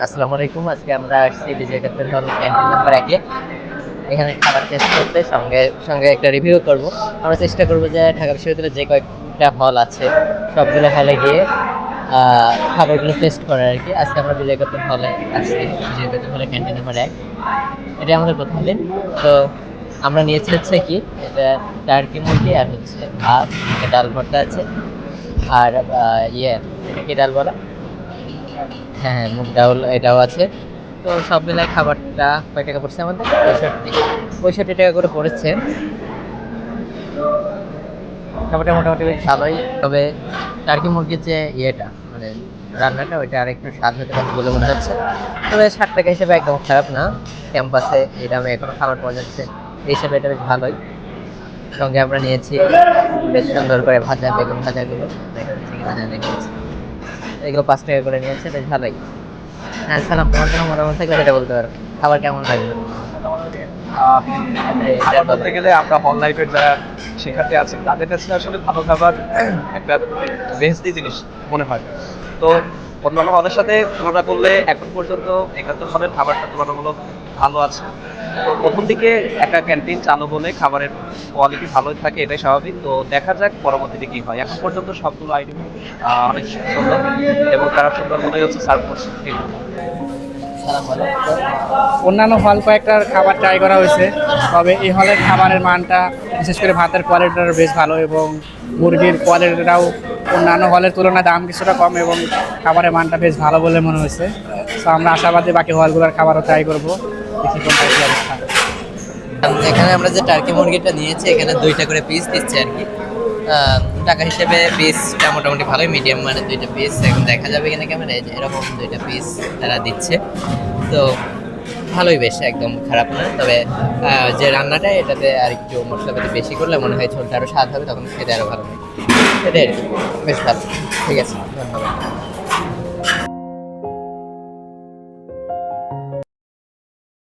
আসসালামু আলাইকুম। আজকে আমরা আসছি বিজয় ক্যাপিটাল হল ক্যান্টিন নাম্বার 1 এ। এখানে খাবার টেস্ট করতে সঙ্গে সঙ্গে একটা রিভিউ করব। আমরা চেষ্টা করব যে ঢাকা বিশ্ববিদ্যালয়ে যে কয়েকটা হল আছে সবগুলো হলে গিয়ে খাবারগুলো টেস্ট করার আরকি। আজকে আমরা বিজয় ক্যাপিটাল হলে আসছি। বিজয় ক্যাপিটাল হলে ক্যান্টিন নাম্বার 1। এটাই আমাদের প্রথম দিন। তো আমরা নিয়েছি হচ্ছে কি এটা টার্কি মুরগি আর হচ্ছে ভাত, ডাল ভর্তা আছে আর এটা কি ডাল বলা? হ্যাঁ, হ্যাঁ, মুগ ডাউল এটাও আছে। তো সব মিলায় খাবারটা কয় টাকা পড়ছে আমাদের? ৬৫ টাকা করে পড়েছে। খাবারটা মোটামুটি বেশ ভালোই। তবে টার্কি মুরগির যে মানে রান্নাটা ওইটা আরেকটু স্বাদ হতে পারে বলে মনে হচ্ছে। তবে ৳৬০ হিসেবে একদম খারাপ না। ক্যাম্পাসে এই দামে এখনো খাবার পাওয়া যাচ্ছে। এই হিসাবে এটা বেশ ভালোই। সঙ্গে আমরা নিয়েছি বেশ সুন্দর করে ভাজা বেগুন ভাজাগুলো। চিকেন ভাজা নিয়েছি। এগুলো ৳৫ করে নিয়েছে, বেশ ভালোই। হ্যাঁ, সালাম। তোমার কোনো মতামত থাকলে সেটা বলতে পারো। খাবার কেমন লাগলো? আহ, খাবার বলতে গেলে আমরা হল লাইফের যারা শিক্ষার্থী আছে তাদের কাছে আসলে ভালো খাবার একটা বেহেস্তি জিনিস মনে হয়। তো অন্যান্য হলের সাথে তুলনা করলে এখন পর্যন্ত একাত্তর হলের খাবারটা তুলনামূলক ভালো আছে। তো প্রথম দিকে একটা ক্যান্টিন চালু হলে খাবারের কোয়ালিটি ভালোই থাকে, এটাই স্বাভাবিক। তো দেখা যাক পরবর্তীতে কি হয়। এখন পর্যন্ত সবগুলো আইটেম অনেক সুন্দর এবং তারা সুন্দর মনে হচ্ছে সার্ভ করছে। সালাম বলো। অন্যান্য হল কয়েকটার খাবার ট্রাই করা হয়েছে, তবে এই হলের খাবারের মানটা বিশেষ করে ভাতের কোয়ালিটিটা বেশ ভালো এবং মুরগির কোয়ালিটিটাও অন্যান্য হলের তুলনায় দাম কিছুটা কম এবং খাবারের মানটা বেশ ভালো বলে মনে হয়েছে। তো আমরা আশাবাদী বাকি হলগুলোর খাবারও ট্রাই করবো, দেখি কোনটা কি অবস্থা। এখানে আমরা যে টার্কি মুরগিটা নিয়েছি এখানে 2টা করে পিস দিচ্ছে আর কি। টাকা হিসেবে পিসটা মোটামুটি ভালোই, মিডিয়াম মানে 2টা পিস। এখন দেখা যাবে কিনা ক্যামেরায় যে এরকম 2টা পিস তারা দিচ্ছে। তো ভালোই, বেশ একদম খারাপ না। তবে যে রান্নাটা এটাতে আর একটু মশলাপাতি বেশি করলে মনে হয় ঝোলটা আরও স্বাদ হবে, তখন খেতে আরও ভালো হয়। এটাই আর কি, বেশ ভালো। ঠিক আছে, ধন্যবাদ।